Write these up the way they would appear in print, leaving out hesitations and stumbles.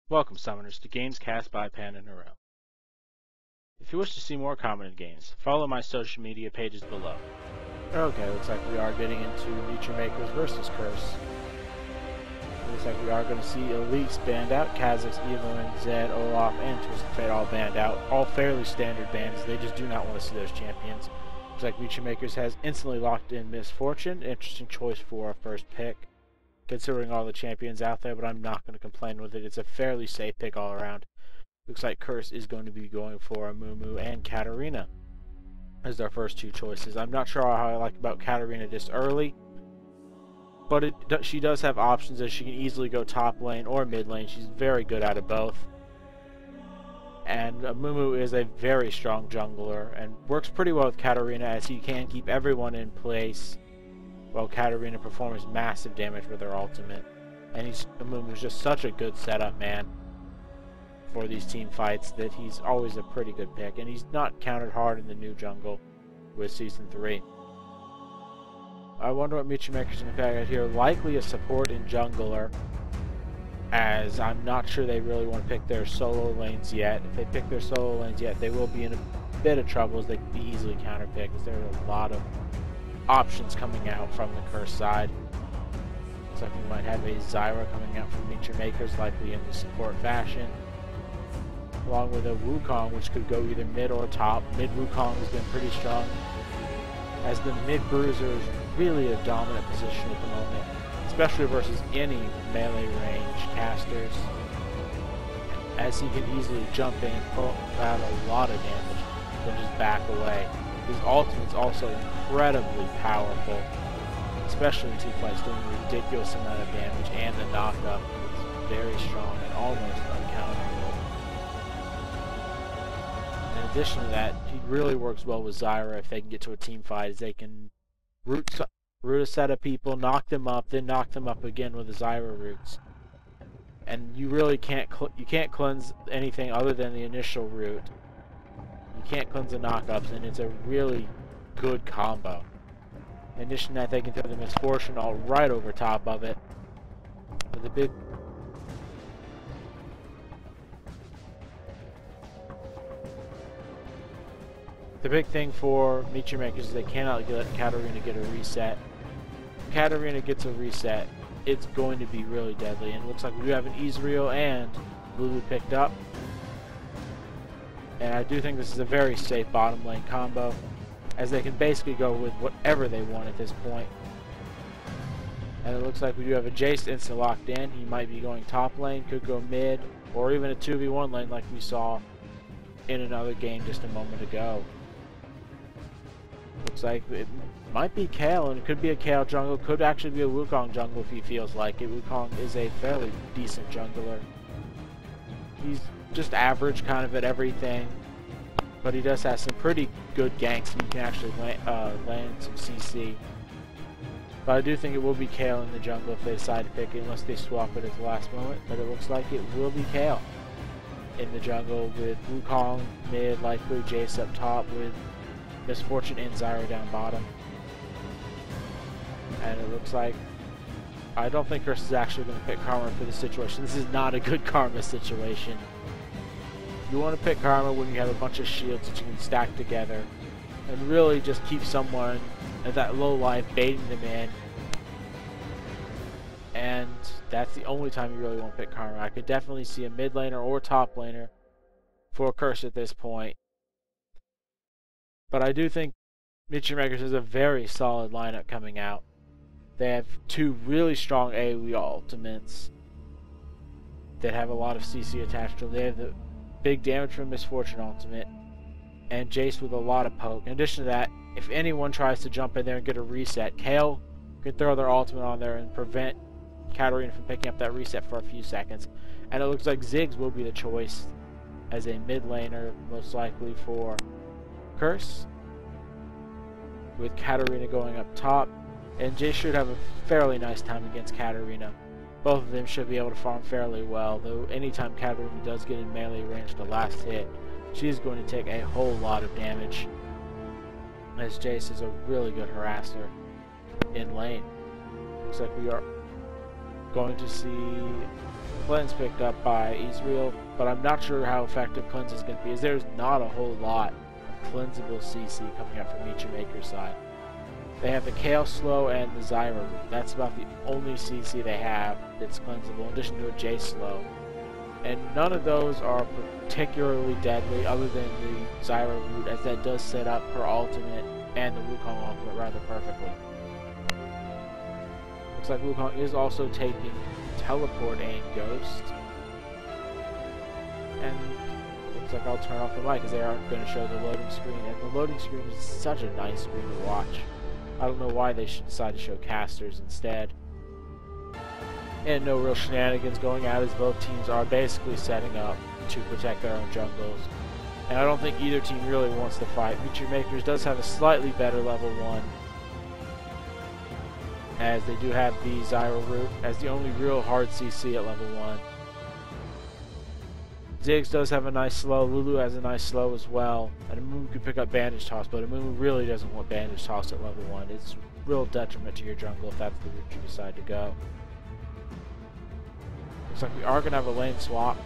Welcome, Summoners, to Games Cast by PanderNyrl. If you wish to see more commented games, follow my social media pages below. Okay, looks like we are getting into Nature Makers versus Curse. Looks like we are going to see Elites banned out, Kha'Zix, Evelyn, Zed, Olaf, and Twisted Fate all banned out. All fairly standard bans, they just do not want to see those champions. Looks like Nature Makers has instantly locked in Misfortune. Interesting choice for a first pick, considering all the champions out there, but I'm not going to complain with it. It's a fairly safe pick all around. Looks like Curse is going to be going for AmumuL and Katarina as their first two choices. I'm not sure how I like about Katarina this early, but she does have options as she can easily go top lane or mid lane. She's very good at it both. And AmumuL is a very strong jungler and works pretty well with Katarina as he can keep everyone in place while Katarina performs massive damage with her ultimate. And AmumuL is just such a good setup man for these team fights that he's always a pretty good pick. And he's not countered hard in the new jungle with Season 3. I wonder what Nature Makers are going to pick out here. Likely a support in jungler, as I'm not sure they really want to pick their solo lanes yet. If they pick their solo lanes yet, they will be in a bit of trouble as they can be easily counterpicked, as there are a lot of options coming out from the Curse side. Looks like we might have a Zyra coming out from Nature Makers, likely in the support fashion, along with a Wukong, which could go either mid or top. Mid Wukong has been pretty strong, as the mid bruiser is really a dominant position at the moment, especially versus any melee range casters, as he can easily jump in, pull out a lot of damage, then just back away. His ultimate's also incredibly powerful, especially in teamfights, doing a ridiculous amount of damage, and the knockup is very strong and almost uncounterable. In addition to that, he really works well with Zyra if they can get to a team fight, as they can root a set of people, knock them up, then knock them up again with the Zyra roots. And you really can't cleanse anything other than the initial root. You can't cleanse the knockups, and it's a really good combo. In addition to that, they can throw the Misfortune all right over top of it. With the big thing for Nature Makers is they cannot let Katarina get a reset. If Katarina gets a reset, it's going to be really deadly. And it looks like we do have an Ezreal and Lulu picked up. And I do think this is a very safe bottom lane combo, as they can basically go with whatever they want at this point. And it looks like we do have a Jayce instant locked in. He might be going top lane, could go mid, or even a 2v1 lane like we saw in another game just a moment ago. Looks like it might be Kayle, and it could be a Kayle jungle, could actually be a Wukong jungle if he feels like it. Wukong is a fairly decent jungler. He's just average kind of at everything, but he does have some pretty good ganks, and you can actually land some CC. But I do think it will be Kayle in the jungle if they decide to pick it, unless they swap it at the last moment. But it looks like it will be Kayle in the jungle, with Wukong mid, likely Jayce up top, with Misfortune and Zyra down bottom. And it looks like, I don't think Curse is actually going to pick Karma for this situation. This is not a good Karma situation. You want to pick Karma when you have a bunch of shields that you can stack together and really just keep someone at that low life, baiting them in. And that's the only time you really want to pick Karma. I could definitely see a mid laner or top laner for Curse at this point. But I do think Nature Makers has a very solid lineup coming out. They have two really strong AoE ultimates that have a lot of CC attached to them. They have the big damage from Misfortune ultimate, and Jayce with a lot of poke. In addition to that, if anyone tries to jump in there and get a reset, Kayle can throw their ultimate on there and prevent Katarina from picking up that reset for a few seconds. And it looks like Ziggs will be the choice as a mid laner, most likely for Curse, with Katarina going up top. And Jayce should have a fairly nice time against Katarina. Both of them should be able to farm fairly well, though anytime Katarina does get in melee range, the last hit, she's going to take a whole lot of damage, as Jayce is a really good harasser in lane. Looks like we are going to see Cleanse picked up by Ezreal, but I'm not sure how effective Cleanse is going to be, as there's not a whole lot of cleansable CC coming up from each Maker's side. They have the Kayle slow and the Zyra root. That's about the only CC they have that's cleansable, in addition to a Jayce slow. And none of those are particularly deadly, other than the Zyra root, as that does set up her ultimate and the Wukong ultimate rather perfectly. Looks like Wukong is also taking Teleport and Ghost. And looks like I'll turn off the mic, because they aren't going to show the loading screen. And the loading screen is such a nice screen to watch. I don't know why they should decide to show casters instead. And no real shenanigans going out, as both teams are basically setting up to protect their own jungles. And I don't think either team really wants to fight. MYM Makers does have a slightly better level 1, as they do have the Zyra root as the only real hard CC at level 1. Ziggs does have a nice slow, Lulu has a nice slow as well, and AmumuL can pick up Bandage Toss, but AmumuL really doesn't want Bandage Toss at level 1. It's a real detriment to your jungle if that's the route you decide to go. Looks like we are going to have a lane swap,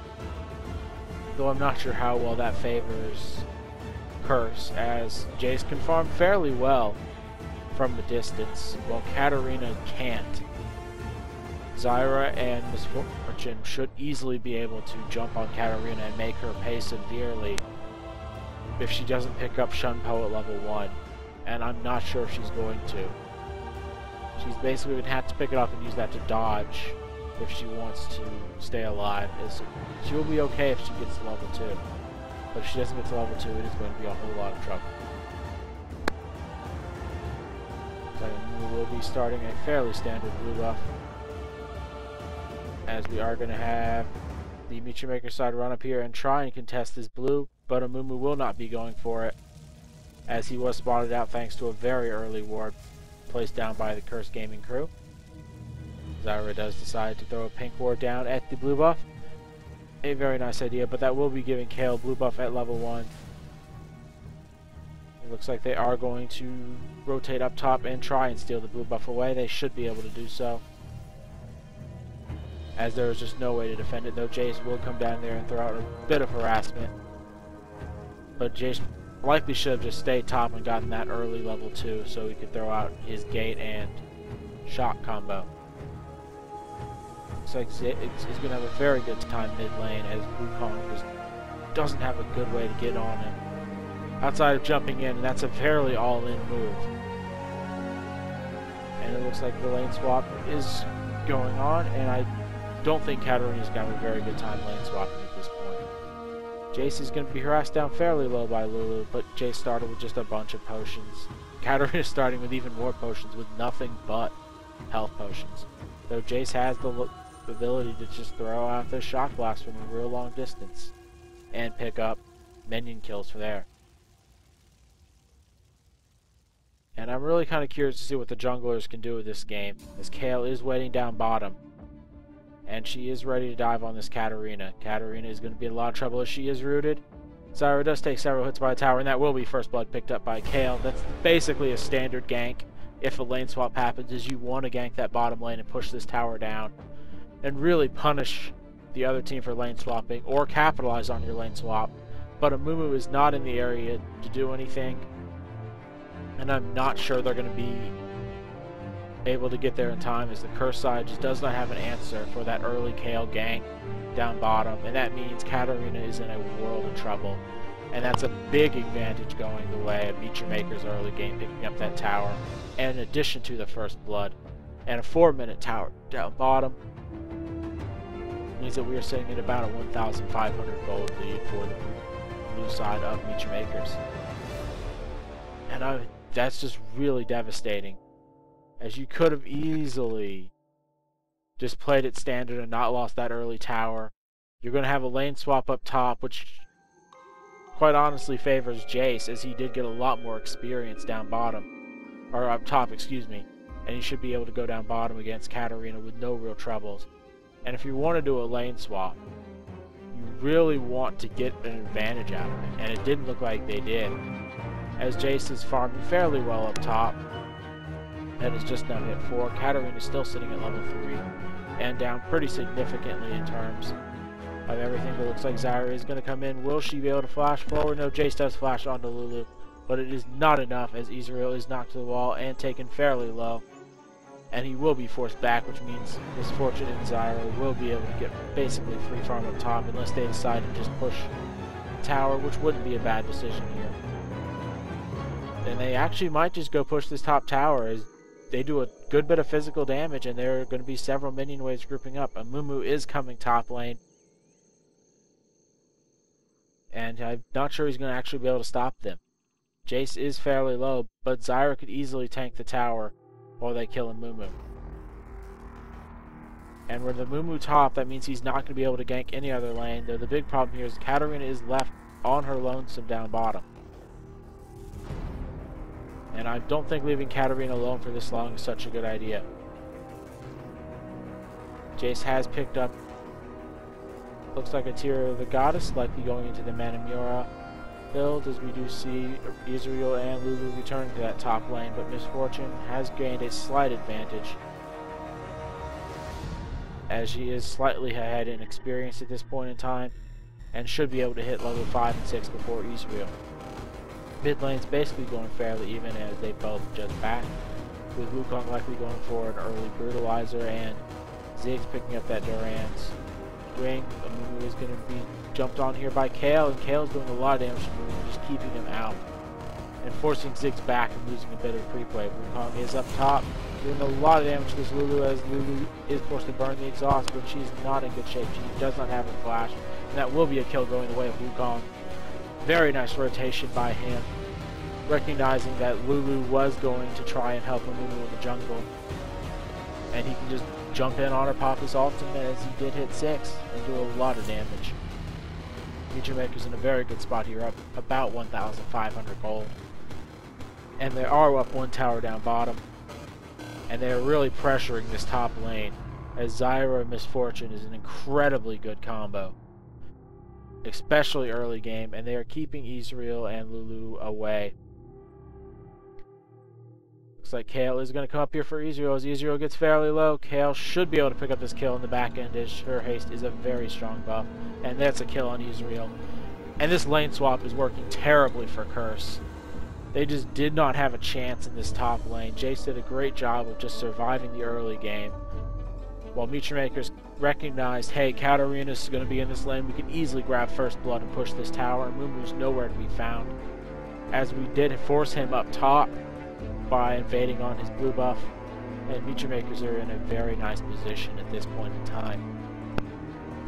though I'm not sure how well that favors Curse, as Jayce can farm fairly well from the distance, while Katarina can't. Zyra and Misfortune should easily be able to jump on Katarina and make her pay severely if she doesn't pick up Shunpo at level 1, and I'm not sure if she's going to. She's basically going to have to pick it up and use that to dodge if she wants to stay alive. She will be okay if she gets to level 2, but if she doesn't get to level 2, it is going to be a whole lot of trouble. So we will be starting a fairly standard blue buff, as we are going to have the MYM Maker side run up here and try and contest this blue, but AmumuL will not be going for it, as he was spotted out thanks to a very early ward placed down by the Curse Gaming crew. Zyra does decide to throw a pink ward down at the blue buff. A very nice idea, but that will be giving Kayle blue buff at level 1. It looks like they are going to rotate up top and try and steal the blue buff away. They should be able to do so, as there is just no way to defend it, though Jayce will come down there and throw out a bit of harassment. But Jayce likely should have just stayed top and gotten that early level 2 so he could throw out his gate and shock combo. Looks like it's going to have a very good time mid lane, as Wukong just doesn't have a good way to get on him outside of jumping in, and that's a fairly all-in move. And it looks like the lane swap is going on, and I don't think Katarina's going to have a very good time lane swapping at this point. Jayce is going to be harassed down fairly low by Lulu, but Jayce started with just a bunch of potions. Katarina is starting with even more potions, with nothing but health potions. Though Jayce has the ability to just throw out the shock blast from a real long distance and pick up minion kills for there. And I'm really kind of curious to see what the junglers can do with this game, as Kayle is waiting down bottom, and she is ready to dive on this Katarina. Katarina is going to be in a lot of trouble as she is rooted. Zyra does take several hits by the tower, and that will be first blood picked up by Kayle. That's basically a standard gank if a lane swap happens, is you want to gank that bottom lane and push this tower down and really punish the other team for lane swapping, or capitalize on your lane swap. But AmumuL is not in the area to do anything, and I'm not sure they're going to be able to get there in time, as the Curse side just does not have an answer for that early Kayle gank down bottom, and that means Katarina is in a world of trouble, and that's a big advantage going the way of MYM Maker's early game, picking up that tower, and in addition to the first blood, and a 4-minute tower down bottom, means that we are sitting at about a 1,500 gold lead for the blue side of MYM Makers. And that's just really devastating, as you could have easily just played it standard and not lost that early tower. You're going to have a lane swap up top, which quite honestly favors Jayce, as he did get a lot more experience down bottom, or up top, excuse me, and he should be able to go down bottom against Katarina with no real troubles. And if you want to do a lane swap, you really want to get an advantage out of it, and it didn't look like they did, as Jayce is farming fairly well up top and is just now hit 4. Katarina is still sitting at level 3, and down pretty significantly in terms of everything. But it looks like Zyra is going to come in. Will she be able to flash forward? No, Jayce does flash onto Lulu, but it is not enough as Ezreal is knocked to the wall and taken fairly low. And he will be forced back, which means Misfortune and Zyra will be able to get basically free farm up top unless they decide to just push the tower, which wouldn't be a bad decision here. And they actually might just go push this top tower as they do a good bit of physical damage, and there are going to be several minion waves grouping up. Amumu is coming top lane, and I'm not sure he's going to actually be able to stop them. Jayce is fairly low, but Zyra could easily tank the tower while they kill Amumu. And with Amumu top, that means he's not going to be able to gank any other lane, though the big problem here is Katarina is left on her lonesome down bottom. And I don't think leaving Katarina alone for this long is such a good idea. Jayce has picked up, looks like a tier of the goddess, likely going into the Manamura build, as we do see Ezreal and Lulu returning to that top lane, but Misfortune has gained a slight advantage as she is slightly ahead in experience at this point in time and should be able to hit level 5 and 6 before Ezreal. Mid lane's basically going fairly even as they both just back, with Wukong likely going for an early brutalizer and Ziggs picking up that Duran's ring. Amumu is going to be jumped on here by Kayle, and Kayle's doing a lot of damage to Amumu, just keeping him out and forcing Ziggs back and losing a bit of pre-play. Wukong is up top, doing a lot of damage to this Lulu as Lulu is forced to burn the exhaust, but she's not in good shape. She does not have a flash, and that will be a kill going the way of Wukong. Very nice rotation by him, recognizing that Lulu was going to try and help Amumu in the jungle, and he can just jump in on her, pop his ultimate as he did hit 6 and do a lot of damage. Future Maker's in a very good spot here, up about 1,500 gold. And they are up one tower down bottom, and they are really pressuring this top lane as Zyra and Misfortune is an incredibly good combo, especially early game, and they are keeping Ezreal and Lulu away. Looks like Kayle is going to come up here for Ezreal. As Ezreal gets fairly low, Kayle should be able to pick up this kill in the back end as her haste is a very strong buff. And that's a kill on Ezreal. And this lane swap is working terribly for Curse. They just did not have a chance in this top lane. Jayce did a great job of just surviving the early game, while Future Makers recognized, hey, Katarina's going to be in this lane. We can easily grab first blood and push this tower. And Mumu's nowhere to be found, as we did force him up top by invading on his blue buff, and Future Makers are in a very nice position at this point in time.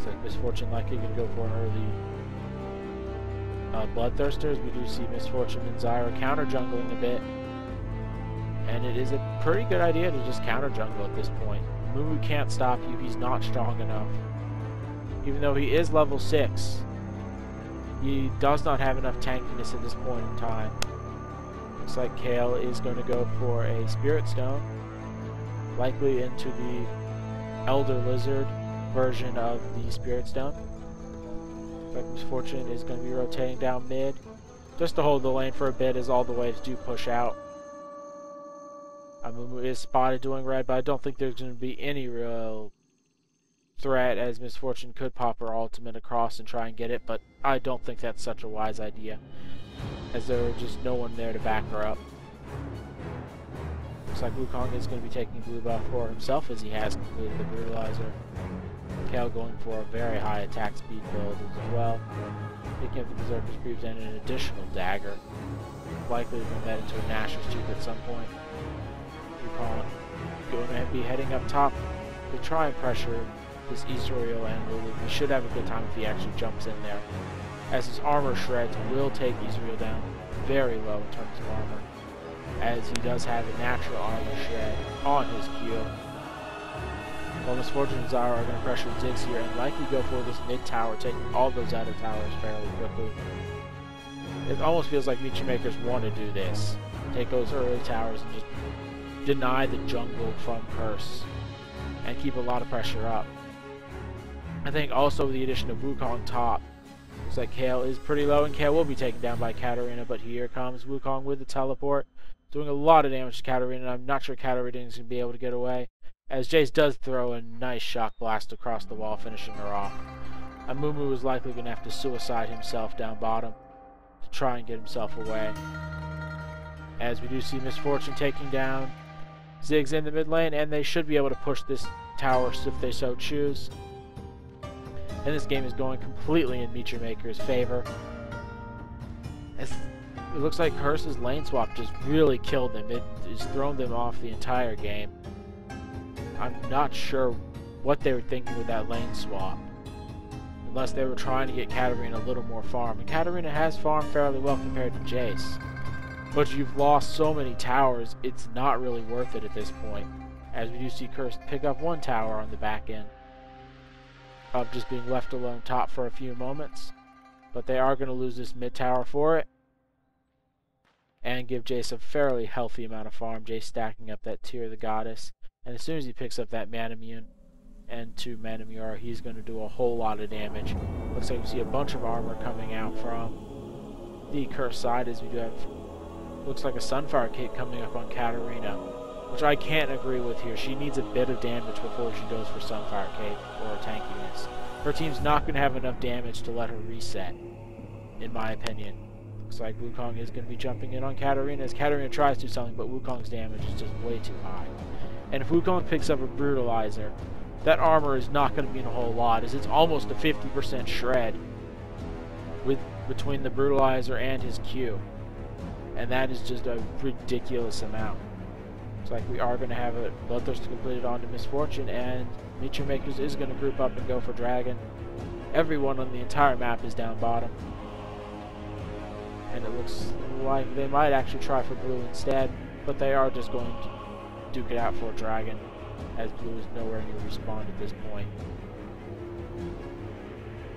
So Misfortune likely going to go for an early Bloodthirsters. We do see Misfortune and Zyra counter jungling a bit, and it is a pretty good idea to just counter jungle at this point. Mumu can't stop you, he's not strong enough. Even though he is level 6, he does not have enough tankiness at this point in time. Looks like Kayle is going to go for a Spirit Stone, likely into the Elder Lizard version of the Spirit Stone. But Misfortune is going to be rotating down mid, just to hold the lane for a bit as all the waves do push out. Amumu is spotted doing red, but I don't think there's going to be any real threat, as Misfortune could pop her ultimate across and try and get it, but I don't think that's such a wise idea, as there is just no one there to back her up. Looks like Wukong is going to be taking blue buff for himself as he has completed the brutalizer. Kayle going for a very high attack speed build as well, picking up the Berserker's Greaves and an additional dagger, likely to bring that into a Nashor's Tooth at some point. Wukong going to be heading up top to try and pressure this Ezreal and Lulu. He should have a good time if he actually jumps in there, as his armor shreds will take Ezreal down very low in terms of armor, as he does have a natural armor shred on his Q. While Misfortune and Zyra are going to pressure Ziggs here and likely go for this mid tower, taking all those outer towers fairly quickly. It almost feels like Future Makers want to do this, take those early towers and just deny the jungle from Curse and keep a lot of pressure up. I think also with the addition of Wukong top, looks like Kayle is pretty low, and Kayle will be taken down by Katarina, but here comes Wukong with the teleport, doing a lot of damage to Katarina, and I'm not sure Katarina is going to be able to get away, as Jayce does throw a nice shock blast across the wall, finishing her off. AmumuL is likely going to have to suicide himself down bottom to try and get himself away. As we do see Misfortune taking down Ziggs in the mid lane, and they should be able to push this tower if they so choose. And this game is going completely in MYM Maker's favor. It looks like Curse's lane swap just really killed them. It has thrown them off the entire game. I'm not sure what they were thinking with that lane swap, unless they were trying to get Katarina a little more farm. And Katarina has farmed fairly well compared to Jayce. But you've lost so many towers, it's not really worth it at this point. As we do see Curse pick up one tower on the back end of just being left alone top for a few moments. But they are going to lose this mid tower for it, and give Jayce a fairly healthy amount of farm. Jayce stacking up that Tear of the Goddess. And as soon as he picks up that Manamune and 2 MYM, he's going to do a whole lot of damage. Looks like we see a bunch of armor coming out from the Curse side, as we do have, looks like a Sunfire Cape coming up on Katarina, which I can't agree with here. She needs a bit of damage before she goes for Sunfire Cape or tankiness. Her team's not going to have enough damage to let her reset, in my opinion. Looks like Wukong is going to be jumping in on Katarina as Katarina tries to do something, but Wukong's damage is just way too high. And if Wukong picks up a Brutalizer, that armor is not going to mean a whole lot, as it's almost a 50% shred between the Brutalizer and his Q. And that is just a ridiculous amount. Looks like we are going to have a Bloodthirst completed onto Misfortune, and MYM Makers is going to group up and go for Dragon. Everyone on the entire map is down bottom. And it looks like they might actually try for Blue instead, but they are just going to duke it out for a Dragon, as Blue is nowhere near respawned at this point.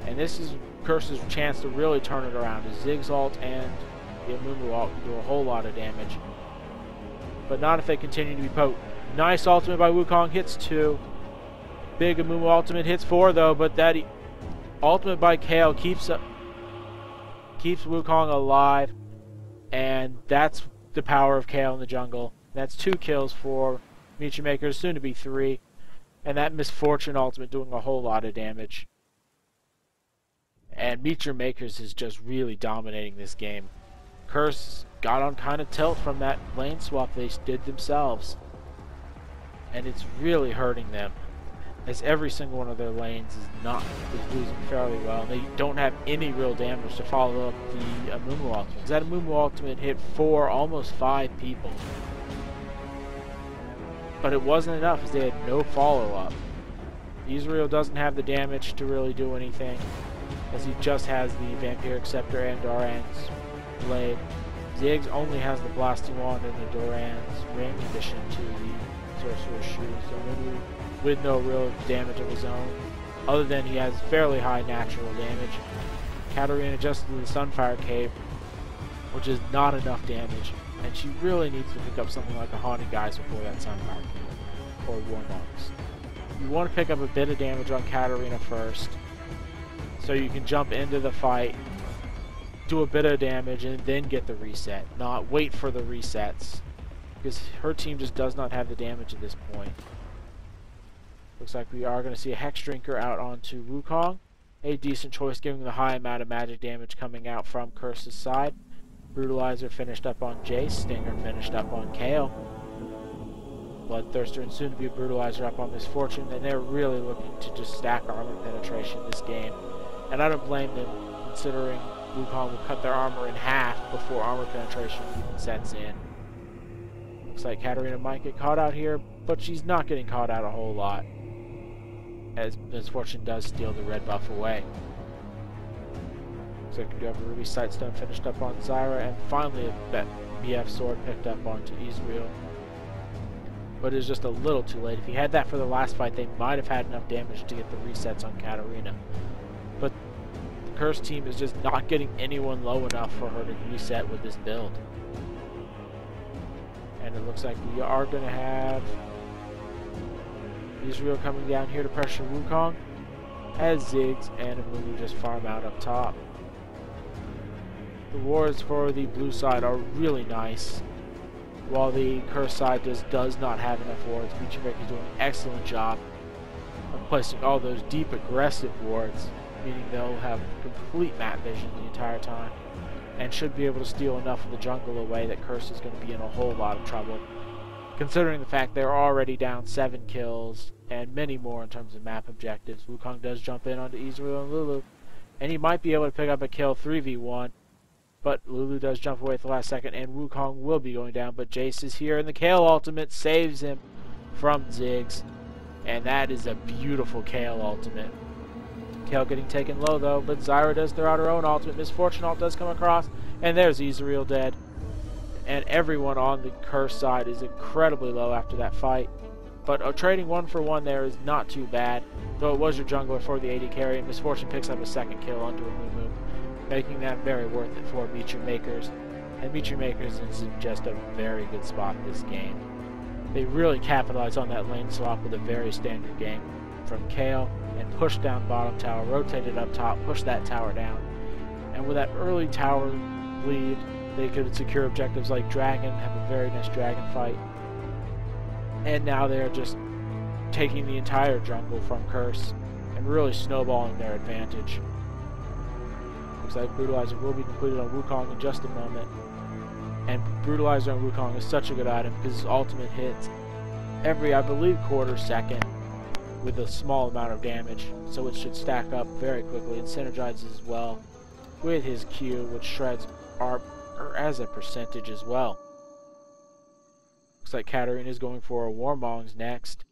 And this is Curse's chance to really turn it around, as Ziggs ult and the AmumuL ult can do a whole lot of damage. But not if they continue to be potent. Nice ultimate by Wukong, hits 2. Big AmumuL ultimate hits 4 though, but that ultimate by Kayle keeps Wukong alive, and that's the power of Kayle in the jungle. That's 2 kills for MYM Makers, soon to be 3, and that Misfortune ultimate doing a whole lot of damage. And MYM Makers is just really dominating this game. Curse got on kind of tilt from that lane swap they did themselves, and it's really hurting them, as every single one of their lanes is losing fairly well, and they don't have any real damage to follow up the AmumuL ultimate, because that AmumuL ultimate hit 4, almost 5 people. But it wasn't enough, as they had no follow-up. Ezreal doesn't have the damage to really do anything, as he just has the Vampiric Scepter and Doran's Blade. Ziggs only has the Blasting Wand and the Doran's Ring, in addition to the Sorcerer's Shoes, so maybe with no real damage of his own, other than he has fairly high natural damage. Katarina adjusted to the Sunfire Cape, which is not enough damage, and she really needs to pick up something like a Haunted Geist before that Sunfire Cape, or War Marks. You want to pick up a bit of damage on Katarina first, so you can jump into the fight, do a bit of damage, and then get the reset, not wait for the resets, because her team just does not have the damage at this point. Looks like we are going to see a Hex Drinker out onto Wukong. A decent choice, given the high amount of magic damage coming out from Curse's side. Brutalizer finished up on Jayce, Stinger finished up on Kayle. Bloodthirster and soon to be a Brutalizer up on Misfortune, and they're really looking to just stack armor penetration this game. And I don't blame them, considering Wukong will cut their armor in half before armor penetration even sets in. Looks like Katarina might get caught out here, but she's not getting caught out a whole lot, as Misfortune does steal the red buff away. Looks like we do have a Ruby Sightstone finished up on Zyra, and finally a BF Sword picked up onto Ezreal. But it was just a little too late. If he had that for the last fight, they might have had enough damage to get the resets on Katarina. But the Curse team is just not getting anyone low enough for her to reset with this build. And it looks like we are going to have Ezreal coming down here to pressure Wukong, as Ziggs and AmumuL just farm out up top. The wards for the blue side are really nice, while the Crs side does not have enough wards. MYM is doing an excellent job of placing all those deep aggressive wards, meaning they'll have complete map vision the entire time, and should be able to steal enough of the jungle away that Crs is going to be in a whole lot of trouble, considering the fact they're already down 7 kills and many more in terms of map objectives. Wukong does jump in onto Ezreal and Lulu, and he might be able to pick up a kill 3v1, but Lulu does jump away at the last second, and Wukong will be going down, but Jayce is here, and the Kayle ultimate saves him from Ziggs, and that is a beautiful Kayle ultimate. Kayle getting taken low though, but Zyra does throw out her own ultimate. Misfortune ult does come across, and there's Ezreal dead. And everyone on the Crs side is incredibly low after that fight. But trading 1 for 1 there is not too bad, though it was your jungler for the AD carry, and Misfortune picks up a second kill onto AmumuL, making that very worth it for MYM. And MYM is in just a very good spot this game. They really capitalize on that lane swap with a very standard game from Kayle, and push down bottom tower, rotate it up top, push that tower down. And with that early tower lead, they could secure objectives like Dragon, have a very nice Dragon fight. And now they're just taking the entire jungle from Crs and really snowballing their advantage. Looks like Brutalizer will be completed on Wukong in just a moment. And Brutalizer on Wukong is such a good item because his ultimate hits every, I believe, quarter second with a small amount of damage, so it should stack up very quickly and synergizes as well with his Q, which shreds ARP as a percentage as well. Looks like Katarina is going for a Warmongs next,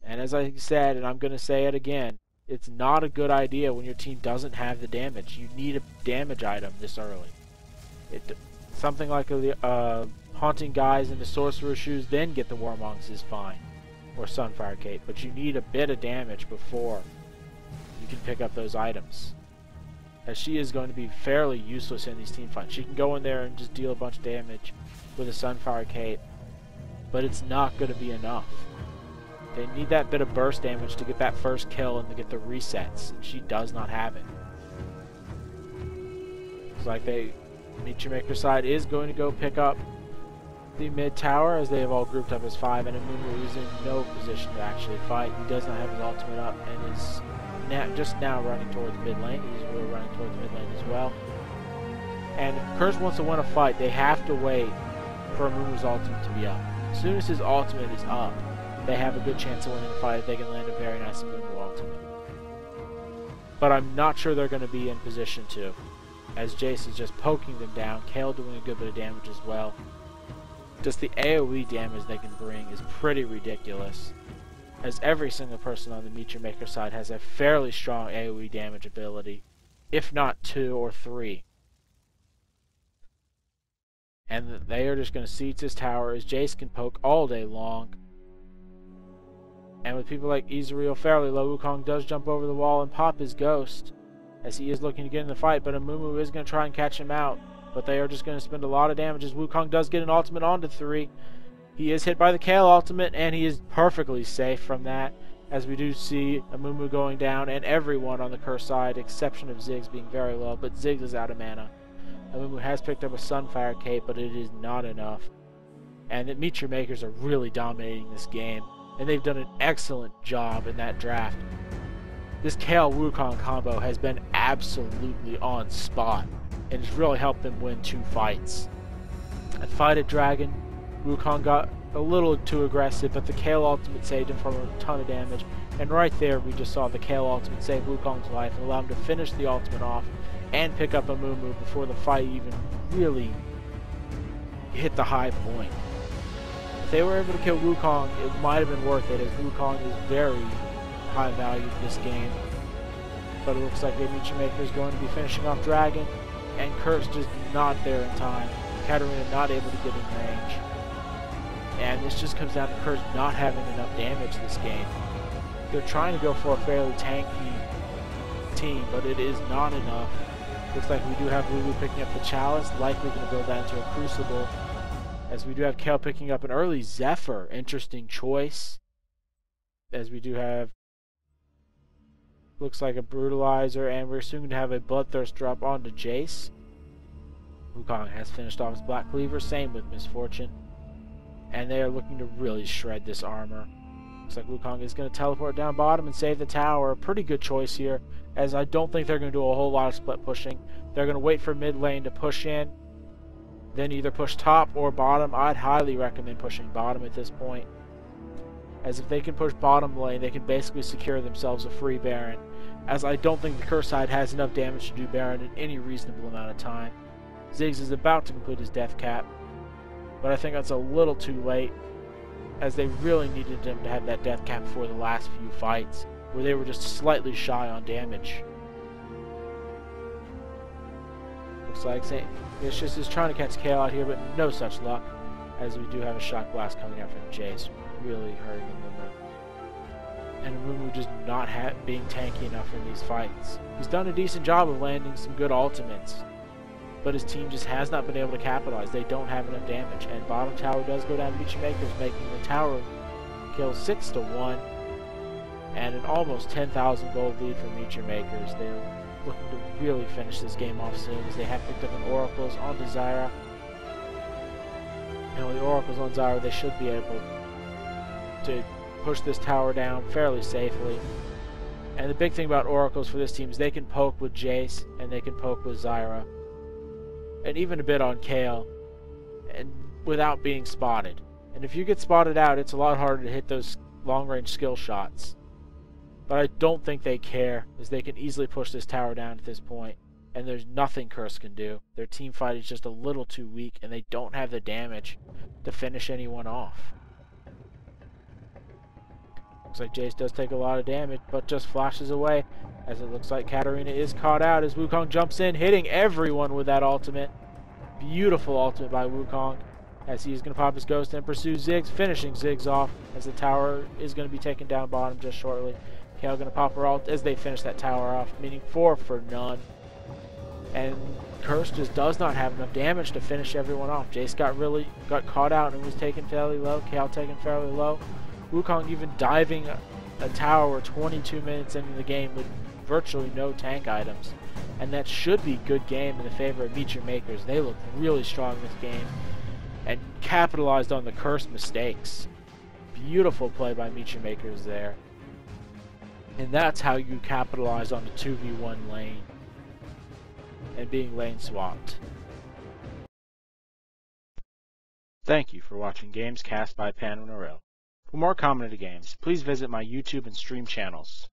and as I said, and I'm going to say it again, it's not a good idea when your team doesn't have the damage. You need a damage item this early. Something like haunting guys into Sorcerer Shoes, then get the Warmongs is fine, or Sunfire Cape, but you need a bit of damage before you can pick up those items, as she is going to be fairly useless in these team fights. She can go in there and just deal a bunch of damage with a Sunfire Cape, but it's not going to be enough. They need that bit of burst damage to get that first kill and to get the resets, and she does not have it. Looks like MYM side is going to go pick up the mid tower, as they have all grouped up as 5, and AmumuL is in no position to actually fight. He does not have his ultimate up and is just now running towards mid lane. He's really running towards mid lane as well. And if Crs wants to win a fight, they have to wait for AmumuL's ultimate to be up. As soon as his ultimate is up, they have a good chance of winning the fight if they can land a very nice AmumuL ultimate. But I'm not sure they're going to be in position to, as Jayce is just poking them down, Kayle doing a good bit of damage as well. Just the AoE damage they can bring is pretty ridiculous, as every single person on the MYM side has a fairly strong AoE damage ability, if not 2 or 3. And they are just going to siege this tower, as Jayce can poke all day long. And with people like Ezreal fairly low, Wukong does jump over the wall and pop his ghost, as he is looking to get in the fight, but AmumuL is going to try and catch him out. But they are just going to spend a lot of damage, as Wukong does get an ultimate onto 3. He is hit by the Kayle ultimate, and he is perfectly safe from that, as we do see AmumuL going down, and everyone on the Crs side, exception of Ziggs being very low, but Ziggs is out of mana. AmumuL has picked up a Sunfire Cape, but it is not enough. And the MYM are really dominating this game, and they've done an excellent job in that draft. This Kayle Wukong combo has been absolutely on spot, and it's really helped them win 2 fights. At Fight at Dragon, Wukong got a little too aggressive, but the Kayle ultimate saved him from a ton of damage. And right there, we just saw the Kayle ultimate save Wukong's life and allow him to finish the ultimate off and pick up AmumuL before the fight even really hit the high point. If they were able to kill Wukong, it might have been worth it, as Wukong is very high value this game. But it looks like the MYM is going to be finishing off Dragon, and Crs just not there in time. Katarina not able to get in range. And this just comes down to Crs not having enough damage this game. They're trying to go for a fairly tanky team, but it is not enough. Looks like we do have Lulu picking up the Chalice, likely going to build that into a Crucible. As we do have Kayle picking up an early Zephyr, interesting choice. As we do have, looks like a Brutalizer, and we're soon going to have a Bloodthirst drop onto Jayce. Wukong has finished off his Black Cleaver, same with Misfortune. and they are looking to really shred this armor. Looks like Wukong is going to teleport down bottom and save the tower. A pretty good choice here, as I don't think they're going to do a whole lot of split pushing. They're going to wait for mid lane to push in, then either push top or bottom. I'd highly recommend pushing bottom at this point, as if they can push bottom lane, they can basically secure themselves a free Baron, as I don't think the Curse side has enough damage to do Baron in any reasonable amount of time. Ziggs is about to complete his death cap, but I think that's a little too late, as they really needed him to have that death cap before the last few fights, where they were just slightly shy on damage. Looks like Saintvicious is trying to catch Kayle out here, but no such luck, as we do have a shock blast coming out from Jayce, really hurting AmumuL. And AmumuL just not being tanky enough in these fights. He's done a decent job of landing some good ultimates, but his team just has not been able to capitalize. They don't have enough damage, and bottom tower does go down to MYM Makers, making the tower kill 6-1, and an almost 10,000 gold lead for MYM Makers. They're looking to really finish this game off soon, as they have picked up an Oracles onto Zyra, and with the Oracles on Zyra, they should be able to push this tower down fairly safely. And the big thing about Oracles for this team is they can poke with Jayce, and they can poke with Zyra, and even a bit on Kayle, and without being spotted. And if you get spotted out, it's a lot harder to hit those long-range skill shots. But I don't think they care, as they can easily push this tower down at this point, and there's nothing Crs can do. Their team fight is just a little too weak, and they don't have the damage to finish anyone off. Looks like Jayce does take a lot of damage, but just flashes away, as it looks like Katarina is caught out as Wukong jumps in, hitting everyone with that ultimate. Beautiful ultimate by Wukong, as he is going to pop his ghost and pursue Ziggs, finishing Ziggs off, as the tower is going to be taken down bottom just shortly. Kayle going to pop her ult as they finish that tower off, meaning 4 for none. And Crs just does not have enough damage to finish everyone off. Jayce got caught out and was taken fairly low. Kayle taken fairly low. Wukong even diving a tower 22 minutes into the game with virtually no tank items. And that should be good game in the favor of MYM Makers. They look really strong this game and capitalized on the Crs mistakes. Beautiful play by MYM Makers there. And that's how you capitalize on the 2v1 lane and being lane swapped. Thank you for watching Games Cast by PanderNyrl. For more commented games, please visit my YouTube and stream channels.